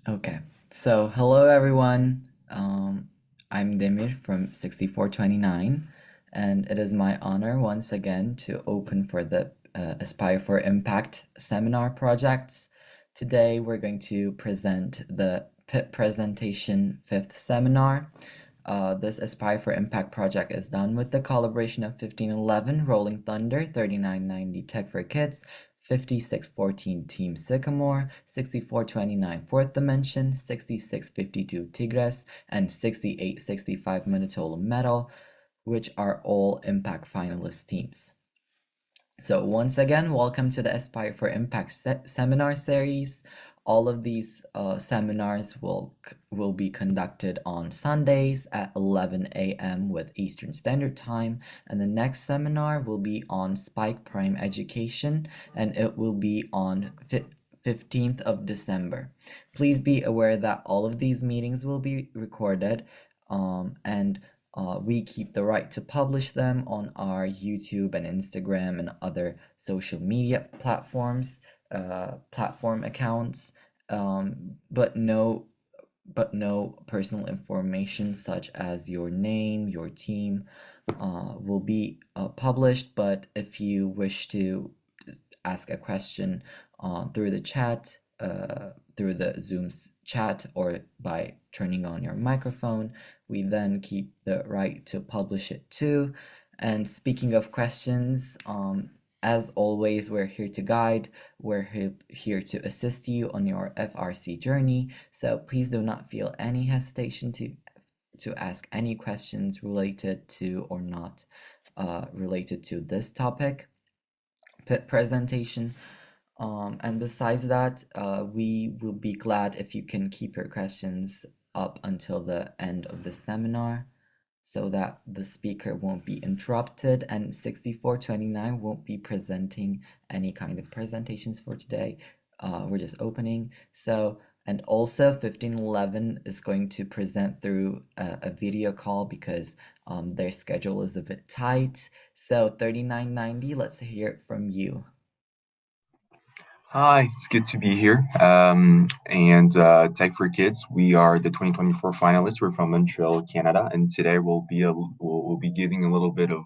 Okay, so hello everyone. I'm Demir from 6429, and it is my honor once again to open for the Aspire for Impact seminar projects. Today we're going to present the PIT presentation fifth seminar. This Aspire for Impact project is done with the collaboration of 1511 Rolling Thunder, 3990 Tech for Kids, 5614 Team Sycamore, 6429 Fourth Dimension, 6652 Tigres, and 6865 Manitoulin Metal, which are all Impact finalist teams. So once again, welcome to the Aspire for Impact seminar series. All of these seminars will be conducted on Sundays at 11 a.m. with Eastern Standard Time, and the next seminar will be on Spike Prime Education, and it will be on 15th of December. Please be aware that all of these meetings will be recorded, and we keep the right to publish them on our YouTube and Instagram and other social media platform accounts, but no personal information such as your name, your team, will be published. But if you wish to ask a question through the chat, through the Zoom's chat, or by turning on your microphone, we then keep the right to publish it too. And speaking of questions, as always, we're here to guide, we're here to assist you on your FRC journey. So please do not feel any hesitation to ask any questions related to or not related to this topic presentation. And besides that, we will be glad if you can keep your questions up until the end of the seminar so that the speaker won't be interrupted, and 6429 won't be presenting any kind of presentations for today. We're just opening. So, and also 1511 is going to present through a video call because their schedule is a bit tight. So 3990, let's hear it from you. Hi, it's good to be here. And Tech for Kids, we are the 2024 finalists. We're from Montreal, Canada, and today we'll be giving a little bit of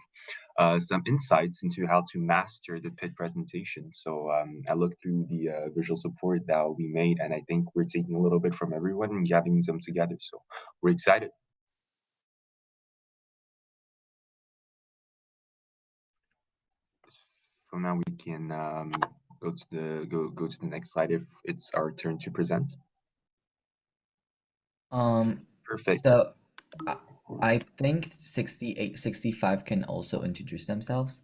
some insights into how to master the PIT presentation. So I looked through the visual support that we made, and I think we're taking a little bit from everyone and gathering them together. So we're excited. So now we can go to the next slide if it's our turn to present. Perfect. So I, I think 6865 can also introduce themselves.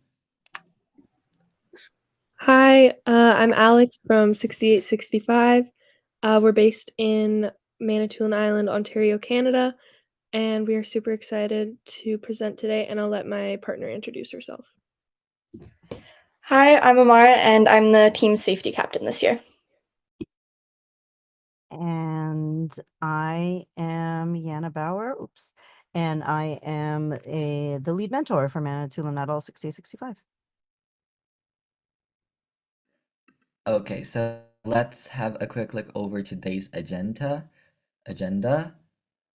Hi, I'm Alex from 6865. We're based in Manitoulin Island, Ontario, Canada, and we are super excited to present today, and I'll let my partner introduce herself. Hi, I'm Amara, and I'm the team safety captain this year. And I am Yana Bauer, and I am the lead mentor for Manitoulin at all 6865. Okay, so let's have a quick look over today's agenda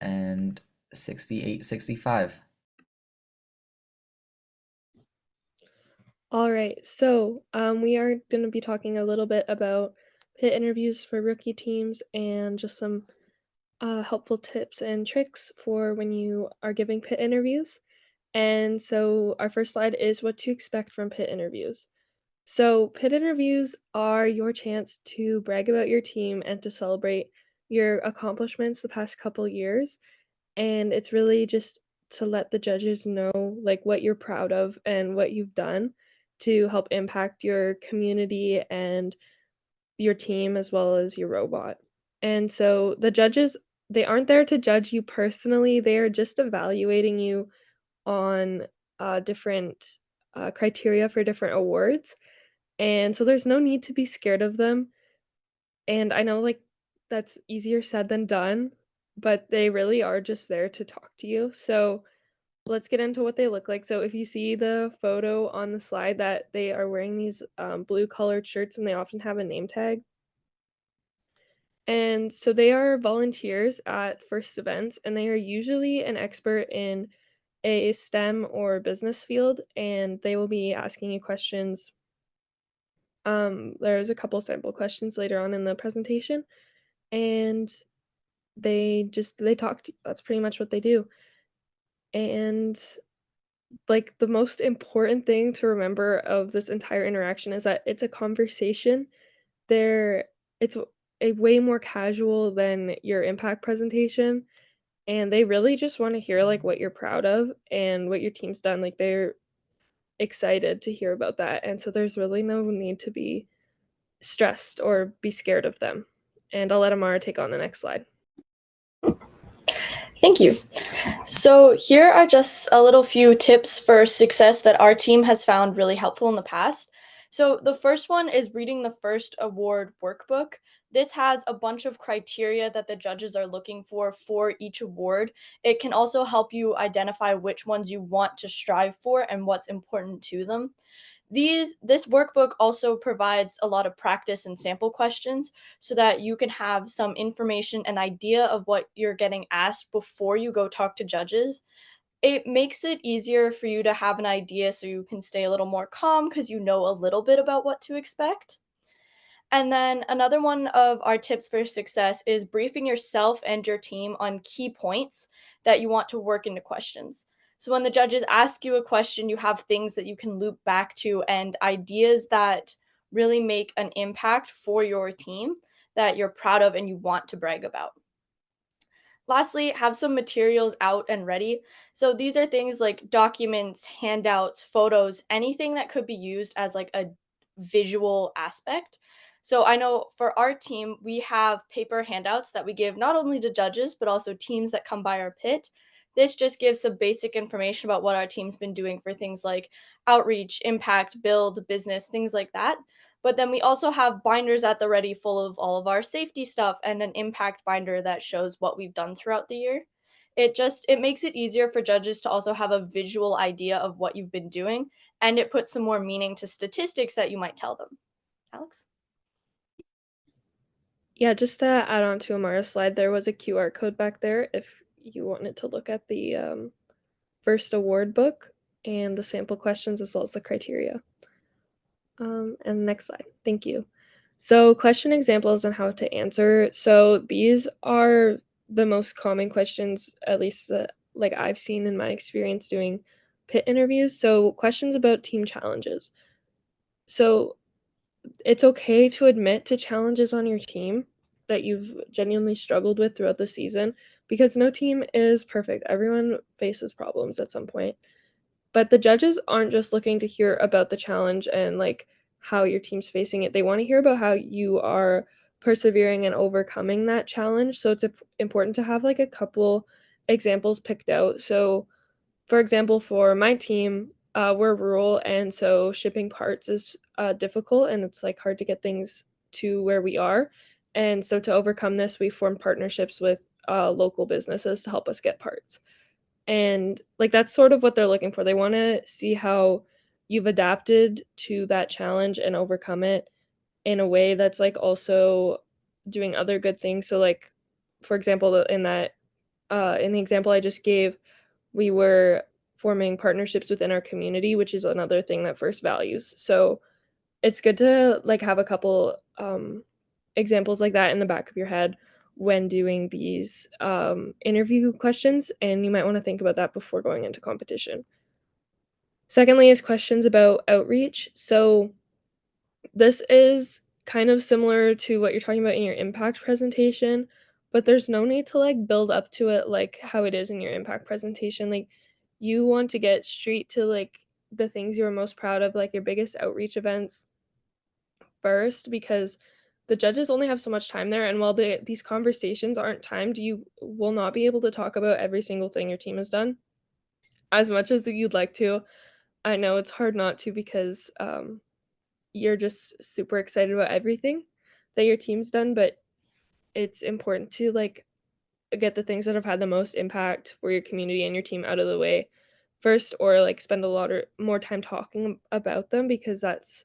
and 6865. All right, so we are going to be talking a little bit about PIT interviews for rookie teams and just some helpful tips and tricks for when you are giving PIT interviews. And so our first slide is what to expect from PIT interviews. So PIT interviews are your chance to brag about your team and to celebrate your accomplishments the past couple years. And it's really just to let the judges know like what you're proud of and what you've done to help impact your community and your team as well as your robot. And so the judges, they aren't there to judge you personally. They are just evaluating you on different criteria for different awards. And so there's no need to be scared of them. And I know like that's easier said than done, but they really are just there to talk to you. So let's get into what they look like. So if you see the photo on the slide that they are wearing these blue colored shirts and they often have a name tag. And so they are volunteers at first events, and they are usually an expert in a STEM or business field, and they will be asking you questions. There's a couple sample questions later on in the presentation, and they talk to you. That's pretty much what they do. And like the most important thing to remember of this entire interaction is that it's a conversation. There it's a way more casual than your impact presentation, and they really just want to hear like what you're proud of and what your team's done. Like they're excited to hear about that. And so there's really no need to be stressed or be scared of them. And I'll let Amara take on the next slide. Thank you. So here are just a little few tips for success that our team has found really helpful in the past. So the first one is reading the first award workbook. This has a bunch of criteria that the judges are looking for each award. It can also help you identify which ones you want to strive for and what's important to them. This workbook also provides a lot of practice and sample questions so that you can have some information and idea of what you're getting asked before you go talk to judges. It makes it easier for you to have an idea so you can stay a little more calm because you know a little bit about what to expect. And then another one of our tips for success is briefing yourself and your team on key points that you want to work into questions. So when the judges ask you a question, you have things that you can loop back to and ideas that really make an impact for your team that you're proud of and you want to brag about. Lastly, have some materials out and ready. So these are things like documents, handouts, photos, anything that could be used as like a visual aspect. So I know for our team, we have paper handouts that we give not only to judges, but also teams that come by our pit. This just gives some basic information about what our team's been doing for things like outreach, impact, build, business, things like that. But then we also have binders at the ready full of all of our safety stuff and an impact binder that shows what we've done throughout the year. It makes it easier for judges to also have a visual idea of what you've been doing, and it puts some more meaning to statistics that you might tell them. Alex? Yeah, just to add on to Amara's slide, there was a QR code back there if you wanted to look at the first award book and the sample questions as well as the criteria. And next slide. Thank you. So question examples and how to answer. So these are the most common questions, at least that like I've seen in my experience doing pit interviews. So questions about team challenges. So it's okay to admit to challenges on your team that you've genuinely struggled with throughout the season because no team is perfect. Everyone faces problems at some point. But the judges aren't just looking to hear about the challenge and like how your team's facing it. They want to hear about how you are persevering and overcoming that challenge. So it's important to have like a couple examples picked out. So, for example, for my team, we're rural, and so shipping parts is difficult, and it's like hard to get things to where we are. And so to overcome this, we formed partnerships with local businesses to help us get parts. And, like, that's sort of what they're looking for. They wanna see how you've adapted to that challenge and overcome it in a way that's, like, also doing other good things. So, like, for example, in the example I just gave, we were forming partnerships within our community, which is another thing that First values. So, it's good to, like, have a couple, examples like that in the back of your head when doing these interview questions, and you might want to think about that before going into competition. Secondly, is questions about outreach. So this is kind of similar to what you're talking about in your impact presentation, but there's no need to like build up to it like how it is in your impact presentation. Like you want to get straight to like the things you're most proud of, like your biggest outreach events first, because the judges only have so much time there, and while these conversations aren't timed, you will not be able to talk about every single thing your team has done as much as you'd like to. I know it's hard not to because you're just super excited about everything that your team's done, but it's important to like get the things that have had the most impact for your community and your team out of the way first, or like spend a lot more time talking about them because that's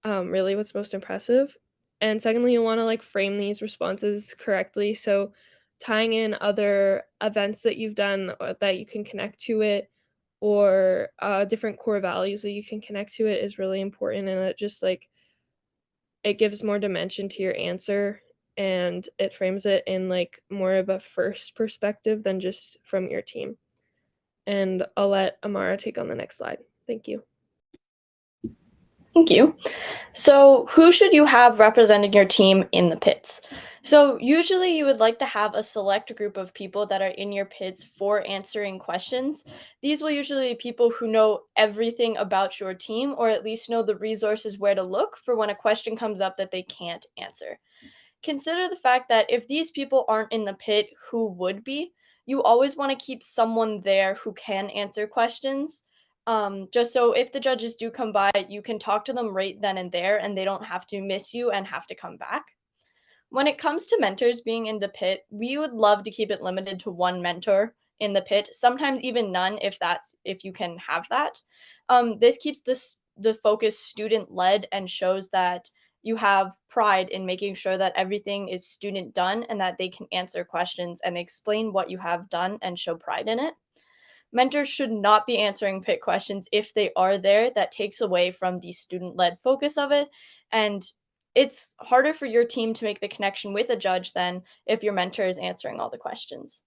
really what's most impressive. And secondly, you want to like frame these responses correctly. So tying in other events that you've done that you can connect to it, or different core values that you can connect to it is really important. And it just like it gives more dimension to your answer, and it frames it in like more of a first perspective than just from your team. And I'll let Amara take on the next slide. Thank you. Thank you. So, who should you have representing your team in the pits? So, usually you would like to have a select group of people that are in your pits for answering questions. These will usually be people who know everything about your team, or at least know the resources where to look for when a question comes up that they can't answer. Consider the fact that if these people aren't in the pit, who would be? You always want to keep someone there who can answer questions. Just so if the judges do come by, you can talk to them right then and there, and they don't have to miss you and have to come back. When it comes to mentors being in the pit, we would love to keep it limited to one mentor in the pit, sometimes even none if you can have that. This keeps the focus student led and shows that you have pride in making sure that everything is student done and that they can answer questions and explain what you have done and show pride in it. Mentors should not be answering pit questions if they are there. That takes away from the student led focus of it. And it's harder for your team to make the connection with a judge than if your mentor is answering all the questions.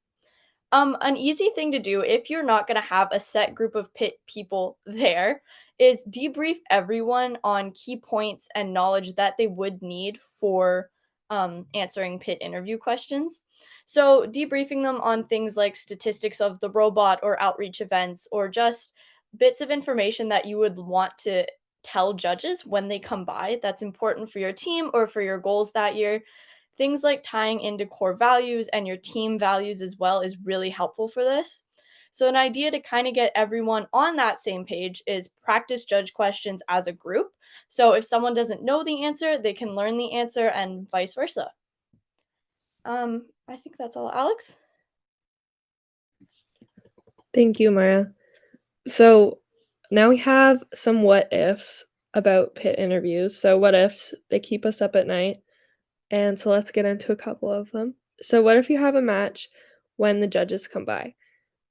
An easy thing to do if you're not going to have a set group of pit people there is debrief everyone on key points and knowledge that they would need for answering pit interview questions. So, debriefing them on things like statistics of the robot or outreach events, or just bits of information that you would want to tell judges when they come by that's important for your team or for your goals that year. Things like tying into core values and your team values as well is really helpful for this. So, an idea to kind of get everyone on that same page is practice judge questions as a group. So, if someone doesn't know the answer, they can learn the answer and vice versa. I think that's all. Alex? Thank you, Maya. So now we have some what ifs about pit interviews. So, what ifs, they keep us up at night. And so, let's get into a couple of them. So, what if you have a match when the judges come by?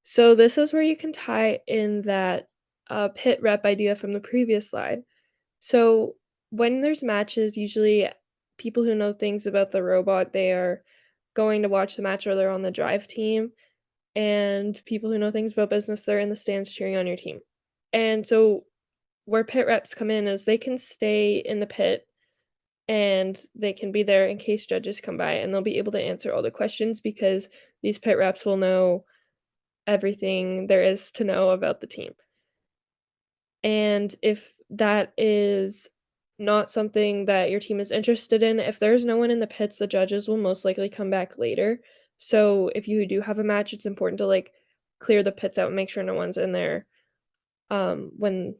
So, this is where you can tie in that pit rep idea from the previous slide. So, when there's matches, usually people who know things about the robot, they are going to watch the match or they're on the drive team, and people who know things about business, they're in the stands cheering on your team. And so where pit reps come in is they can stay in the pit and they can be there in case judges come by, and they'll be able to answer all the questions because these pit reps will know everything there is to know about the team. And if that is not something that your team is interested in, if there's no one in the pits, the judges will most likely come back later. So if you do have a match, it's important to like clear the pits out and make sure no one's in there when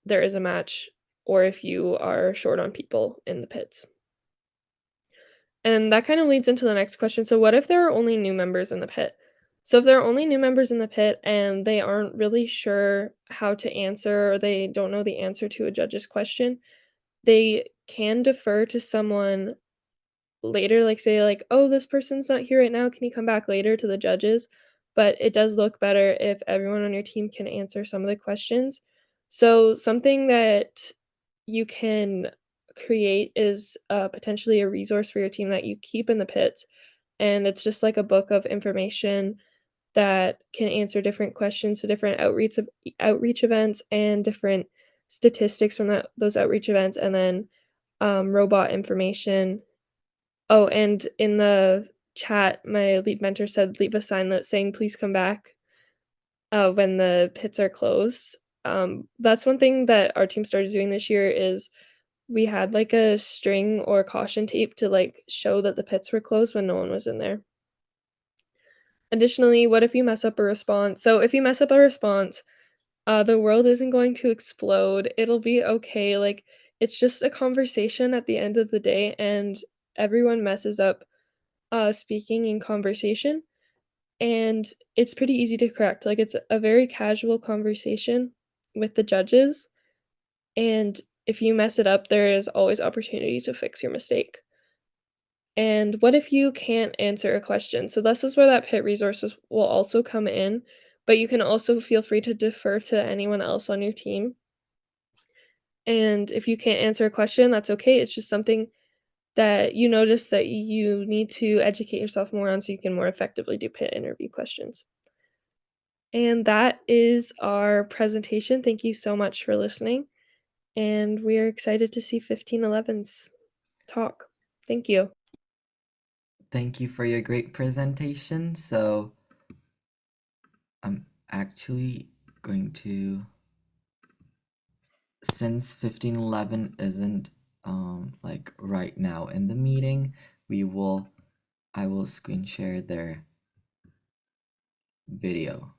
there is a match, or if you are short on people in the pits. And that kind of leads into the next question. So what if there are only new members in the pit? So if there are only new members in the pit and they aren't really sure how to answer, or they don't know the answer to a judge's question, they can defer to someone later, like say like, "Oh, this person's not here right now. Can you come back later?" to the judges. But it does look better if everyone on your team can answer some of the questions. So something that you can create is potentially a resource for your team that you keep in the pits, and it's just like a book of information that can answer different questions to different outreach events and different statistics from those outreach events, and then robot information. Oh, and in the chat, my lead mentor said leave a sign that saying please come back when the pits are closed. That's one thing that our team started doing this year is we had like a string or caution tape to like show that the pits were closed when no one was in there. Additionally, what if you mess up a response? So if you mess up a response, the world isn't going to explode. It'll be okay. Like it's just a conversation at the end of the day, and everyone messes up speaking in conversation, and it's pretty easy to correct. Like it's a very casual conversation with the judges, and if you mess it up, there is always opportunity to fix your mistake. And what if you can't answer a question? So this is where that pit resources will also come in, but you can also feel free to defer to anyone else on your team. And if you can't answer a question, that's okay. It's just something that you notice that you need to educate yourself more on so you can more effectively do pit interview questions. And that is our presentation. Thank you so much for listening. And we are excited to see 1511's talk. Thank you. Thank you for your great presentation. So I'm actually going to, since 1511 isn't like right now in the meeting, I will screen share their video.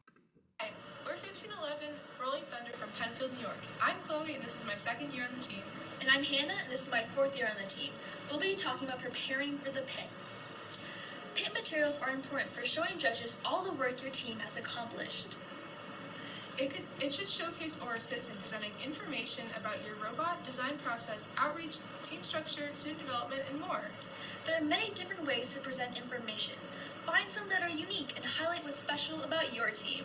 Hi, we're 1511 Rolling Thunder from Penfield, New York. I'm Chloe, and this is my second year on the team. And I'm Hannah, and this is my fourth year on the team. We'll be talking about preparing for the pit. Pit materials are important for showing judges all the work your team has accomplished. It should showcase or assist in presenting information about your robot, design process, outreach, team structure, student development, and more. There are many different ways to present information. Find some that are unique and highlight what's special about your team.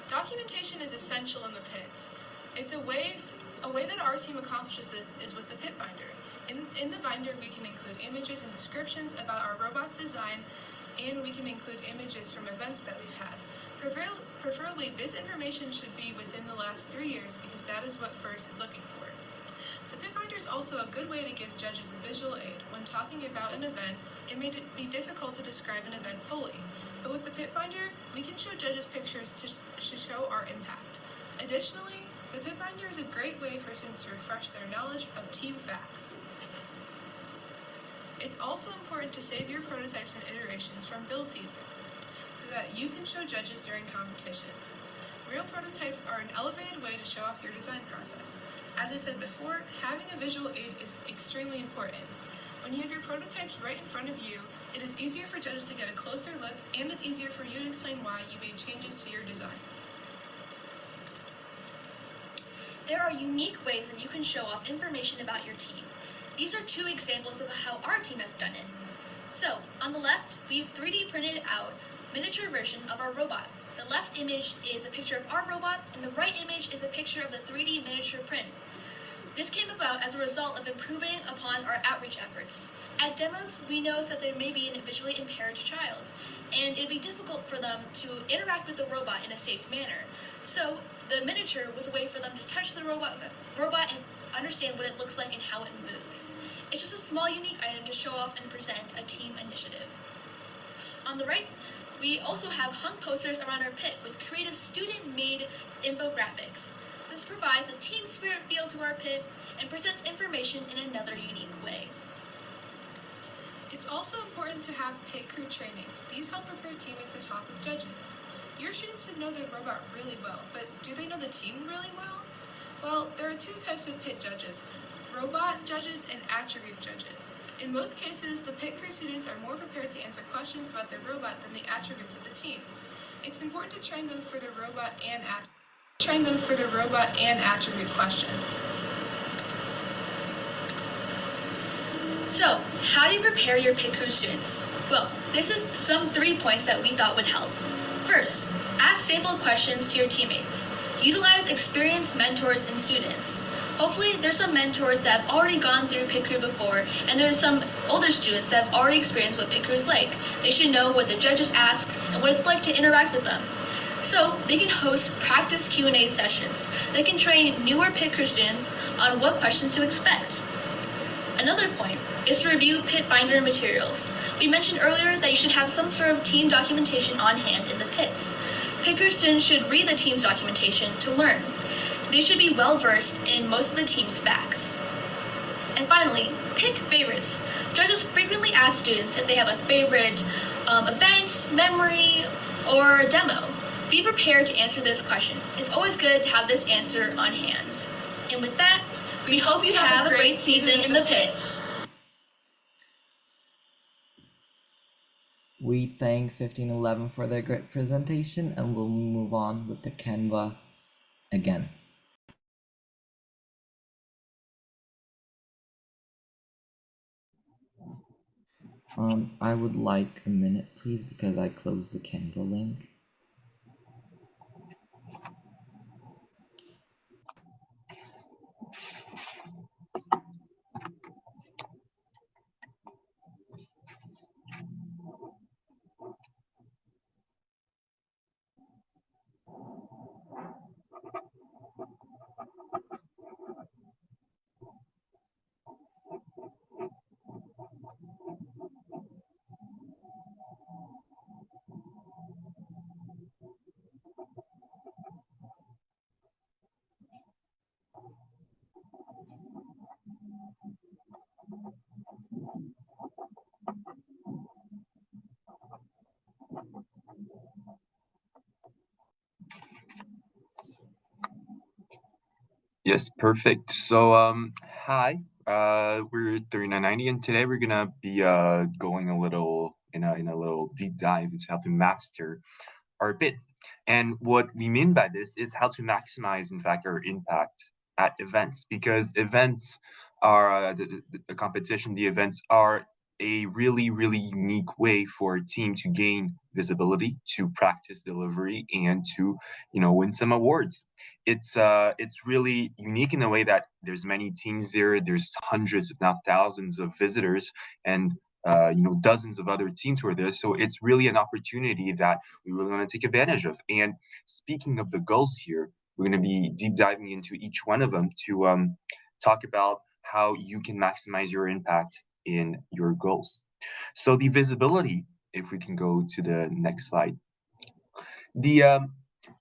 Documentation is essential in the pits. It's a way that our team accomplishes this is with the pit binder. In the binder, we can include images and descriptions about our robot's design, and we can include images from events that we've had. Preferably, this information should be within the last 3 years because that is what FIRST is looking for. The pit binder is also a good way to give judges a visual aid. When talking about an event, it may be difficult to describe an event fully, but with the pit binder, we can show judges pictures to show our impact. Additionally, the pit binder is a great way for students to refresh their knowledge of team facts. It's also important to save your prototypes and iterations from build season so that you can show judges during competition. Real prototypes are an elevated way to show off your design process. As I said before, having a visual aid is extremely important. When you have your prototypes right in front of you, it is easier for judges to get a closer look, and it's easier for you to explain why you made changes to your design. There are unique ways that you can show off information about your team. These are two examples of how our team has done it. So, on the left, we've 3D printed out a miniature version of our robot. The left image is a picture of our robot, and the right image is a picture of the 3D miniature print. This came about as a result of improving upon our outreach efforts. At demos, we noticed that there may be a visually impaired child, and it'd be difficult for them to interact with the robot in a safe manner. So, the miniature was a way for them to touch the robot and understand what it looks like and how it moves. It's just a small, unique item to show off and present a team initiative. On the right, we also have hung posters around our pit with creative student-made infographics. This provides a team spirit feel to our pit and presents information in another unique way. It's also important to have pit crew trainings. These help prepare teammates to talk with judges. Your students should know their robot really well, but do they know the team really well? Well, there are two types of pit judges, robot judges and attribute judges. In most cases, the pit crew students are more prepared to answer questions about their robot than the attributes of the team. It's important to train them for the robot and attribute questions. So, how do you prepare your pit crew students? Well, this is some 3 points that we thought would help. First, ask sample questions to your teammates. Utilize experienced mentors and students. Hopefully, there's some mentors that have already gone through pit crew before, and there's some older students that have already experienced what pit crew is like. They should know what the judges ask and what it's like to interact with them. So, they can host practice Q&A sessions. They can train newer pit crew students on what questions to expect. Another point is to review pit binder materials. We mentioned earlier that you should have some sort of team documentation on hand in the pits. Pit crew students should read the team's documentation to learn. They should be well versed in most of the team's facts. And finally, pick favorites. Judges frequently ask students if they have a favorite event, memory, or demo. Be prepared to answer this question. It's always good to have this answer on hand. And with that, we hope you have a great season in the pits. We thank 1511 for their great presentation, and we'll move on with the Canva again. I would like a minute, please, because I closed the Canva link. Yes, perfect. So, hi, we're 3990, and today we're gonna be going a little in a little deep dive into how to master our bid. And what we mean by this is how to maximize, in fact, our impact at events, because events are the competition, the events are a really, really unique way for a team to gain visibility, to practice delivery, and to, win some awards. It's really unique in the way that there's many teams there, there's hundreds, if not thousands, of visitors, and dozens of other teams who are there. So it's really an opportunity that we really want to take advantage of. And speaking of the goals here, we're going to be deep diving into each one of them to talk about how you can maximize your impact in your goals. So the visibility, if we can go to the next slide, the um,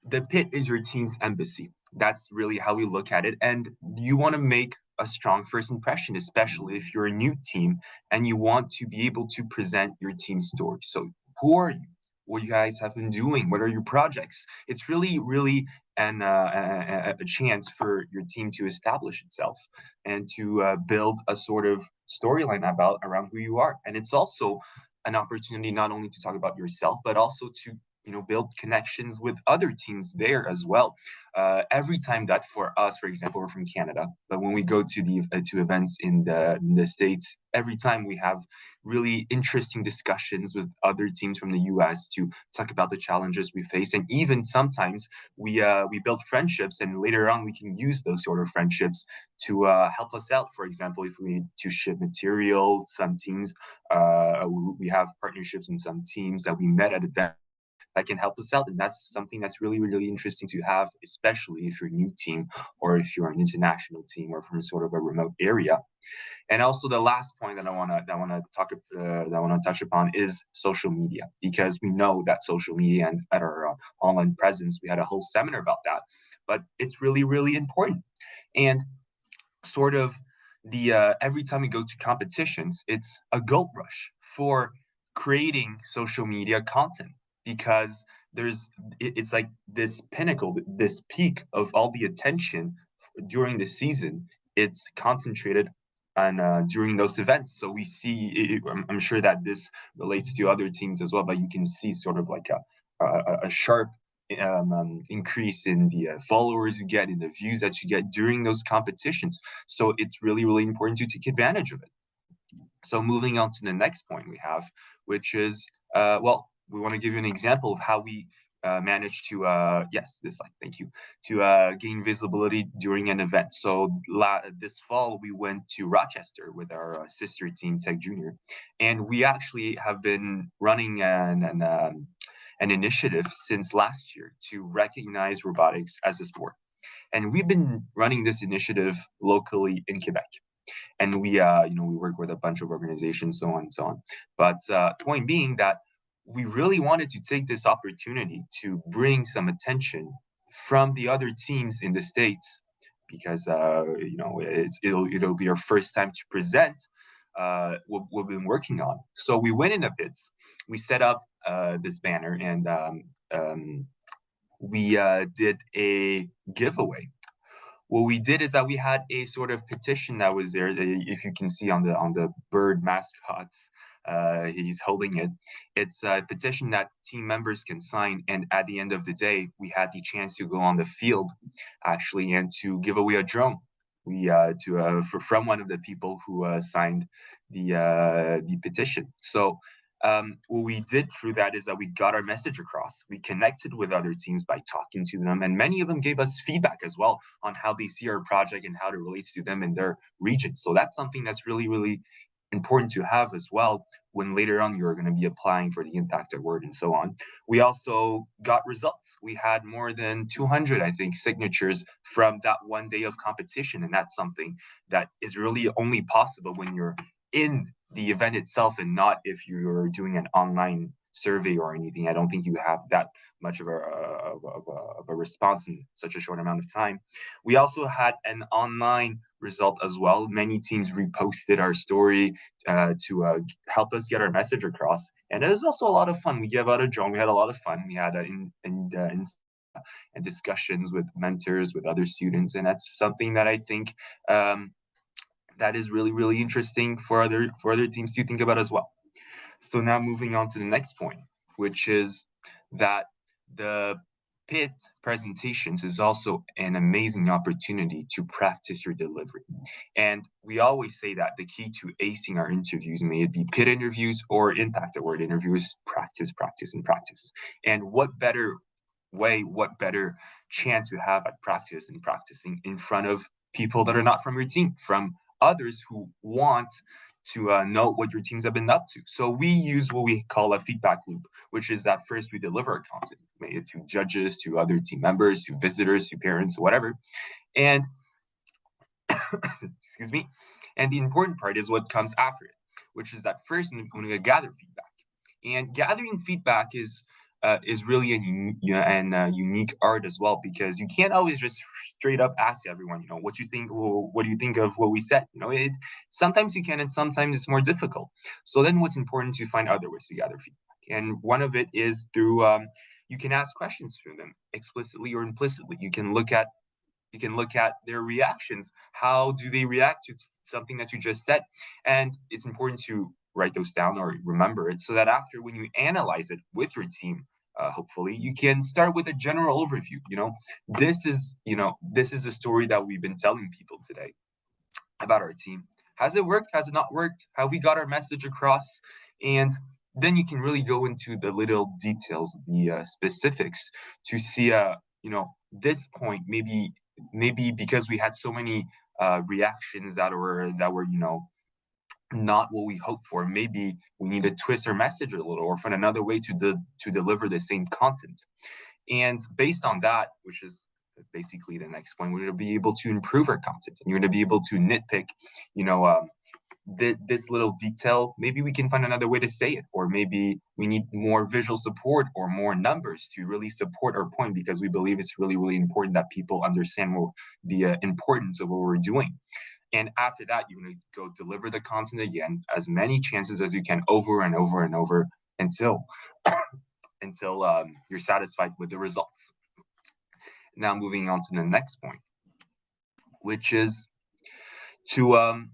the pit is your team's embassy. That's really how we look at it. And you want to make a strong first impression, especially if you're a new team and you want to be able to present your team story. So, who are you? What you guys have been doing? What are your projects? It's really, really a chance for your team to establish itself and to build a sort of storyline about around who you are. And it's also an opportunity not only to talk about yourself, but also to build connections with other teams there as well. Every time that for us, for example, we're from Canada, but when we go to the to events in the States, every time we have really interesting discussions with other teams from the US to talk about the challenges we face, and even sometimes we build friendships, and later on we can use those sort of friendships to help us out. For example, if we need to ship material, some teams we have partnerships in some teams that we met at events that can help us out. And that's something that's really, really interesting to have, especially if you're a new team or if you're an international team or from sort of a remote area. And also the last point that I want to touch upon is social media, because we know that social media and at our online presence, we had a whole seminar about that, but it's really, really important. And sort of the every time we go to competitions, it's a gold rush for creating social media content, because it's like this pinnacle, this peak of all the attention during the season. It's concentrated on during those events. So we see I'm sure that this relates to other teams as well, but you can see sort of like a sharp increase in the followers you get, in the views that you get during those competitions. So it's really, really important to take advantage of it. So moving on to the next point we have, which is, we want to give you an example of how we managed to, yes, this slide, thank you, to gain visibility during an event. So this fall, we went to Rochester with our sister team, Tech Junior, and we actually have been running an initiative since last year to recognize robotics as a sport. And we've been running this initiative locally in Quebec, and we work with a bunch of organizations, so on and so on. But point being that we really wanted to take this opportunity to bring some attention from the other teams in the States, because it'll be our first time to present what we've been working on. So we went in a bit, we set up this banner, and we did a giveaway. What we did is that we had a sort of petition that was there. If you can see on the bird mascots, he's holding it. It's a petition that team members can sign, and at the end of the day, we had the chance to go on the field, actually, and to give away a drone. from one of the people who signed the petition. So what we did through that is that we got our message across. We connected with other teams by talking to them, and many of them gave us feedback as well on how they see our project and how it relates to them in their region. So that's something that's really, really important to have as well when later on you're going to be applying for the impact award and so on. We also got results. We had more than 200, I think, signatures from that one day of competition, and that's something that is really only possible when you're in the event itself and not if you're doing an online survey or anything. I don't think you have that much of a response in such a short amount of time. We also had an online result as well. Many teams reposted our story to help us get our message across, and it was also a lot of fun. We gave out a drawing. We had a lot of fun. We had and discussions with mentors, with other students, and that's something that I think that is really, really interesting for other teams to think about as well. So now moving on to the next point, which is that the PIT presentations is also an amazing opportunity to practice your delivery. And we always say that the key to acing our interviews, may it be PIT interviews or impact award interviews, practice, practice, and practice. And what better chance you have at practice and practicing in front of people that are not from your team, from others who want to know what your teams have been up to. So we use what we call a feedback loop, which is that first we deliver our content, maybe to judges, to other team members, to visitors, to parents, whatever. And excuse me. And the important part is what comes after it, which is that first we're going to gather feedback. And gathering feedback is really a unique art as well, because you can't always just straight up ask everyone, what you think. Well, what do you think of what we said? Sometimes you can, and sometimes it's more difficult. So then, what's important to find other ways to gather feedback, and one of it is through you can ask questions from them explicitly or implicitly. You can look at their reactions. How do they react to something that you just said? And it's important to write those down or remember it so that after, when you analyze it with your team, hopefully you can start with a general overview. This is a story that we've been telling people today about our team. Has it worked? Has it not worked? Have we got our message across? And then you can really go into the little details, the specifics, to see this point, maybe because we had so many reactions that were not what we hoped for. Maybe we need to twist our message a little or find another way to deliver the same content. And based on that, which is basically the next point, we're going to be able to improve our content, and you're going to be able to nitpick, this little detail. Maybe we can find another way to say it, or maybe we need more visual support or more numbers to really support our point, because we believe it's really, really important that people understand the importance of what we're doing. And after that, you're going to go deliver the content again, as many chances as you can, over and over and over, until you're satisfied with the results. Now, moving on to the next point, which is to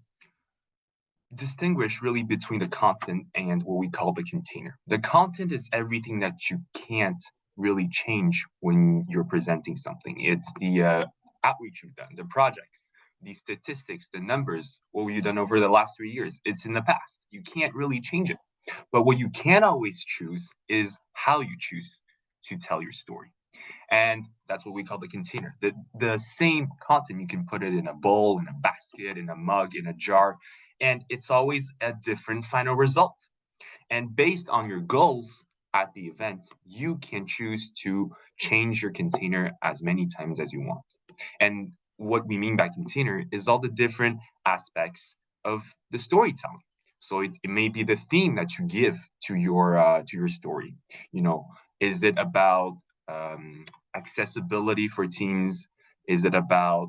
distinguish really between the content and what we call the container. The content is everything that you can't really change when you're presenting something. It's the outreach you've done, the projects, the statistics, the numbers, what you've done over the last 3 years. It's in the past. You can't really change it. But what you can always choose is how you choose to tell your story. And that's what we call the container. The same content, you can put it in a bowl, in a basket, in a mug, in a jar, and it's always a different final result. And based on your goals at the event, you can choose to change your container as many times as you want. And what we mean by container is all the different aspects of the storytelling. So it may be the theme that you give to your story. Is it about accessibility for teams? Is it about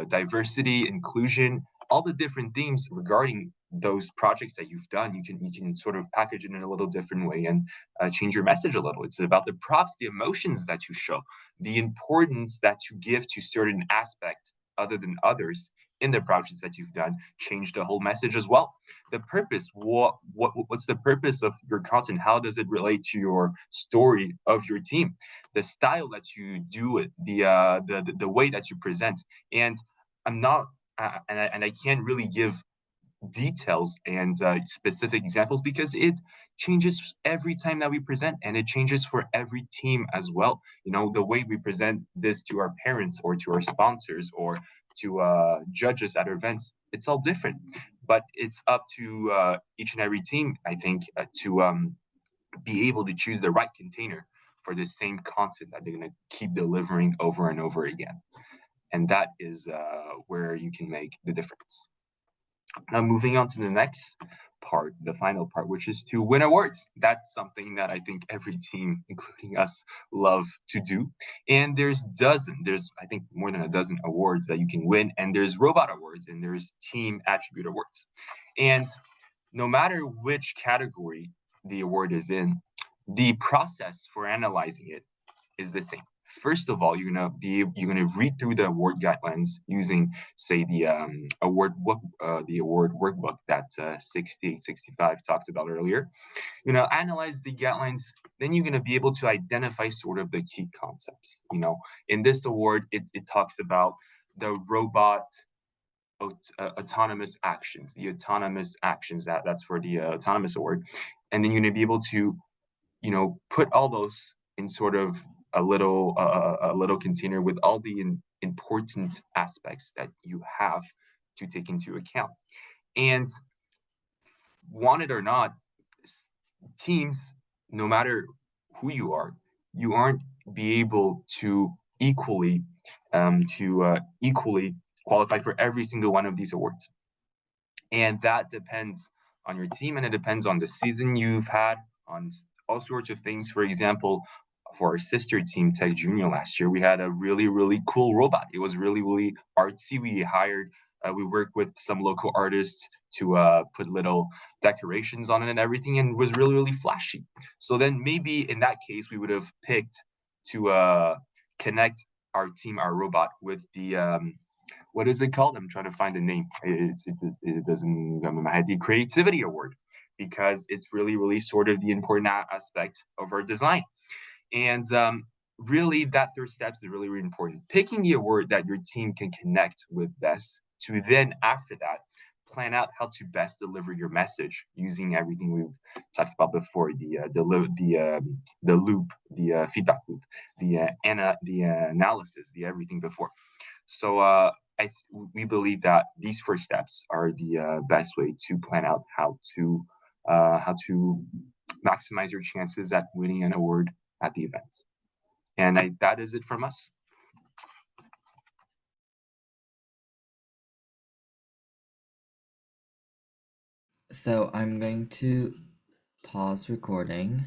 diversity, inclusion? All the different themes regarding those projects that you've done, you can sort of package it in a little different way and change your message a little. It's about the props, the emotions that you show, the importance that you give to certain aspect other than others in the projects that you've done. Change the whole message as well. The purpose, what's the purpose of your content? How does it relate to your story of your team? The style that you do it, the way that you present, and I'm not, and I can't really give details and specific examples because it changes every time that we present, and it changes for every team as well. You know, the way we present this to our parents or to our sponsors or to judges at our events, it's all different. But it's up to each and every team, I think, to be able to choose the right container for the same content that they're going to keep delivering over and over again. And that is where you can make the difference. Now, moving on to the next part, the final part, which is to win awards. That's something that I think every team, including us, love to do. And there's I think more than a dozen awards that you can win. And there's robot awards and there's team attribute awards. And no matter which category the award is in, the process for analyzing it is the same. First of all, you're gonna read through the award guidelines using, say, the award workbook that 6865 talked about earlier. You know, analyze the guidelines. Then you're gonna be able to identify sort of the key concepts. You know, in this award, it talks about the robot autonomous actions, that's for the autonomous award, and then you're gonna be able to put all those in sort of a little container with all the important aspects that you have to take into account. And want it or not, teams, no matter who you aren't be able to equally qualify for every single one of these awards. And that depends on your team, and it depends on the season you've had, on all sorts of things. For example, for our sister team, Tech Junior, last year, we had a really, really cool robot. It was really, really artsy. We worked with some local artists to put little decorations on it and everything, and it was really, really flashy. So then maybe in that case, we would have picked to connect our robot, with the what is it called? I'm trying to find the name. It doesn't come in my head. The Creativity Award, because it's really, really sort of the important aspect of our design. And really, that third step is really, really important. Picking the award that your team can connect with best, to then, after that, plan out how to best deliver your message using everything we've talked about before: the loop, the feedback loop, the analysis, the everything before. So we believe that these first steps are the best way to plan out how to maximize your chances at winning an award at the event. And that is it from us. So I'm going to pause recording.